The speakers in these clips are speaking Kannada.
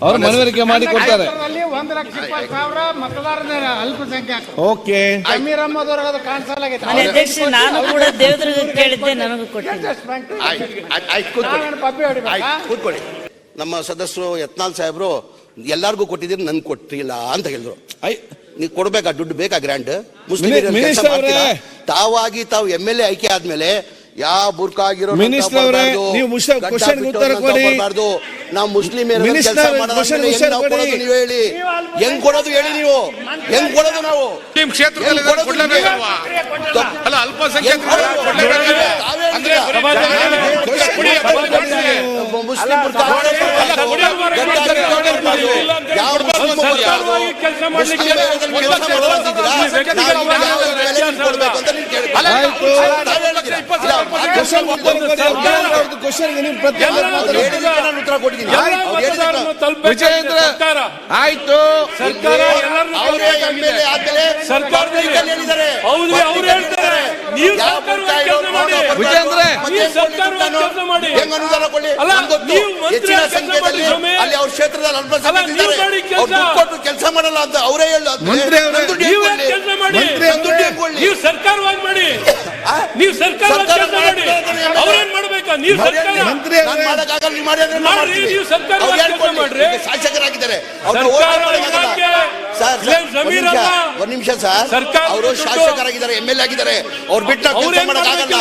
ಅವರು ಮನವರಿಕೆ ಮಾಡಿ ಕೊಡ್ತಾರೆ. 1,20,000 ಮತದಾರರ ಅಲ್ಪಸಂಖ್ಯಾತ. ಓಕೆ. ಜಮೀರ್ ಅಹಮದ್ ಅವರು ಅದು ಕಾನ್ಸಲ್ ಆಗೈತೆ. ಅಧ್ಯಕ್ಷ, ನಾನು ಕೂಡ ದೇವದುರ್ಗ ಕೇಳಿದ್ದೆ, ನನಗೂ ಕೊಟ್ಟಿದ್ದೆ. ಕೂತ್ಕೊಳ್ಳಿ. ನಮ್ಮ ಸದಸ್ಯರು ಯತ್ನಾಳ್ ಸಾಹೇಬ್ರು ಎಲ್ಲಾರ್ಗೂ ಕೊಟ್ಟಿದ್ದೀರಿ, ನನ್ಗೆ ಕೊಟ್ಟಿಲ್ಲ ಅಂತ ಹೇಳಿದ್ರು. ನೀವು ಕೊಡ್ಬೇಕಾ ದುಡ್ಡು, ಬೇಕಾ ಗ್ರ್ಯಾಂಡ್? ಮುಸ್ಲಿಂ ತಾವಾಗಿ ತಾವು MLA ಆಯ್ಕೆ ಆದ್ಮೇಲೆ ಯಾವ ಬುರ್ಕಾ ಆಗಿರೋ ಮಿನಿಸ್ಟರ್ ಅವರೇ, ನೀವು ಕ್ವಶನ್ ಉತ್ತರ ಕೊಡಿ. ನಾವು ಮುಸ್ಲಿಂ ಕೆಲಸ ಮಾಡೋದು ನೀವು ಹೇಳಿ. ಹೆಂಗ್ ಕೊಡೋದು ಹೇಳಿ ನೀವು, ಹೆಂಗ್ ಕೊಡೋದು? ನಾವು ನಿಮ್ ಕ್ಷೇತ್ರದಲ್ಲಿ ವಿಜಯೇಂದ್ರ ಆಯ್ತು. ವಿಜಯೇಂದ್ರ ಹೆಚ್ಚಿನ ಸಂಖ್ಯೆಯಲ್ಲಿ ಅಲ್ಲಿ ಅವ್ರ ಕ್ಷೇತ್ರದಲ್ಲಿ ಅಲ್ಪಸಂಖ್ಯಾತರಿದ್ದಾರೆ, ಕೊಟ್ಟು ಕೆಲಸ ಮಾಡಲ್ಲ ಅಂತ ಅವರೇ ಹೇಳೋದು. ನೀವು ಸರ್ಕಾರವಾಗಿ ಮಾಡಿ, ನೀವು ಸರ್ಕಾರವಾಗಿ ಮಾಡಿ, ಅವ್ರೇನ್ ಮಾಡ್ಬೇಕಾ? ನೀವು ಸರ್ಕಾರ ಮಾಡ್ರಿ. ಶಾಸಕರಾಗಿದ್ದಾರೆ, ಒಂದ್ ನಿಮಿಷ ಸರ್, ಅವರು ಶಾಸಕರಾಗಿದ್ದಾರೆ, MLA ಆಗಿದ್ದಾರೆ, ಅವ್ರು ಬಿಟ್ಟು ಕೆಲಸ ಮಾಡಕ್ಕಾಗಲ್ಲ.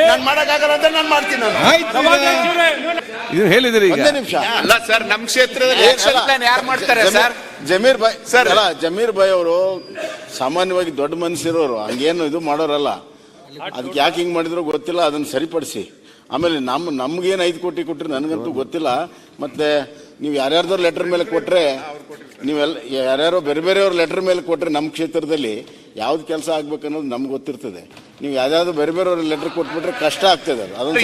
ನಾನು ಮಾಡಕ್ಕಾಗಲ್ಲ ಅಂತ ನಾನು ಮಾಡ್ತೀನಿ. ಇದು ಹೇಳಿದ್ರಿ. ಒಂದೇ ನಿಮಿಷ ಅಲ್ಲ ಸರ್, ನಮ್ ಕ್ಷೇತ್ರದಲ್ಲಿ ಯಾರು ಮಾಡ್ತಾರೆ ಸರ್? ಜಮೀರ್ ಭಾಯ್ ಸರ್, ಅಲ್ಲ ಜಮೀರ್ ಭಾಯ್ ಅವರು ಸಾಮಾನ್ಯವಾಗಿ ದೊಡ್ಡ ಮನಸ್ಸಿರೋರು, ಹಂಗೇನು ಇದು ಮಾಡೋರಲ್ಲ. ಅದಕ್ಕೆ ಯಾಕೆ ಹಿಂಗ್ ಮಾಡಿದ್ರು ಗೊತ್ತಿಲ್ಲ, ಅದನ್ನ ಸರಿಪಡಿಸಿ. ಆಮೇಲೆ ನಮ್ಗೇನು 5 ಕೋಟಿ ಕೊಟ್ರಿ ನನಗಂತೂ ಗೊತ್ತಿಲ್ಲ. ಮತ್ತೆ ನೀವು ಯಾರ್ಯಾರ್ದವ್ರ ಲೆಟರ್ ಮೇಲೆ ಕೊಟ್ರೆ, ನೀವೆಲ್ಲ ಯಾರ್ಯಾರೋ ಬೇರೆ ಬೇರೆಯವ್ರ ಲೆಟರ್ ಮೇಲೆ ಕೊಟ್ರೆ ನಮ್ಮ ಕ್ಷೇತ್ರದಲ್ಲಿ ಯಾವ್ದು ಕೆಲಸ ಆಗ್ಬೇಕು ಅನ್ನೋದು ನಮ್ಗೆ ಗೊತ್ತಿರ್ತದೆ. ನೀವು ಯಾವ್ದಾದ್ರು ಬೇರೆ ಬೇರೆಯವ್ರ ಲೆಟರ್ ಕೊಟ್ಬಿಟ್ರೆ ಕಷ್ಟ ಆಗ್ತದೆ. ಅದೊಂದು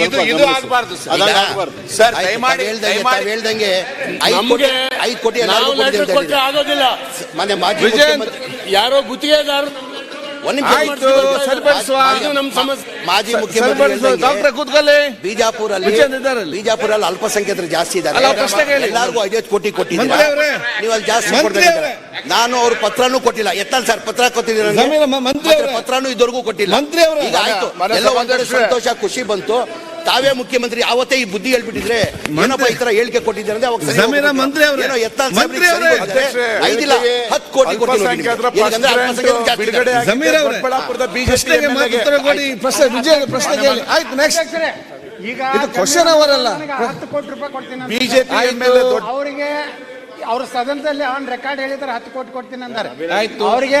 ಆಗಬಾರ್ದು ಸರ್. ಹೇಳ್ದಂಗೆ 5 ಕೋಟಿ ಆಗೋದಿಲ್ಲ. ಮನೆ ಮಾಜಿ ಯಾರೋ ಗುತ್ತಿಗೆದಾರ ಮಾಜಿ ಮುಖ್ಯಮಂತ್ರಿ ಡಾಕ್ಟರ್ ಕೂತ್ಕೊಳ್ಳಿ. ಬಿಜಾಪುರಲ್ಲಿ ಅಲ್ಪಸಂಖ್ಯಾತರು ಜಾಸ್ತಿ ಇದ್ದಾರೆ, ಎಲ್ಲರಿಗೂ 5 ಕೋಟಿ ಕೊಟ್ಟಿದ್ದಾರೆ. ನೀವು ಅಲ್ಲಿ ಜಾಸ್ತಿ ಕೊಡ್ತಾರೆ. ನಾನು ಅವ್ರ ಪತ್ರನೂ ಕೊಟ್ಟಿಲ್ಲ. ಎತ್ತಲ್ ಸರ್ ಪತ್ರ ಕೊಟ್ಟಿದ್ದೀರ, ಪತ್ರನೂ ಇದುವರೆಗೂ ಕೊಟ್ಟಿಲ್ಲ. ಈಗ ಆಯ್ತು, ಎಲ್ಲ ಒಂದೆರಡು ಸಂತೋಷ ಖುಷಿ ಬಂತು. ತಾವೇ ಮುಖ್ಯಮಂತ್ರಿ ಅವತ್ತೇ ಈ ಬುದ್ಧಿ ಹೇಳ್ಬಿಟ್ಟಿದ್ರೆ ಏನಪ್ಪ ಈ ತರ ಹೇಳಿಕೆ ಕೊಟ್ಟಿದ್ದಾರೆ ಅಂದ್ರೆ ಅವಾಗ 5 ಕೋಟಿ ಈಗ 10 ಕೋಟಿ ರೂಪಾಯಿ ಕೊಡ್ತೀನಿ. ಬಿಜೆಪಿ ಅವರಿಗೆ ಅವ್ರ ಸದನದಲ್ಲಿ ಅವನ್ ರೆಕಾರ್ಡ್ ಹೇಳಿದ್ರೆ 10 ಕೋಟಿ ಕೊಡ್ತೀನಿ ಅಂತಾರೆ. ಅವರಿಗೆ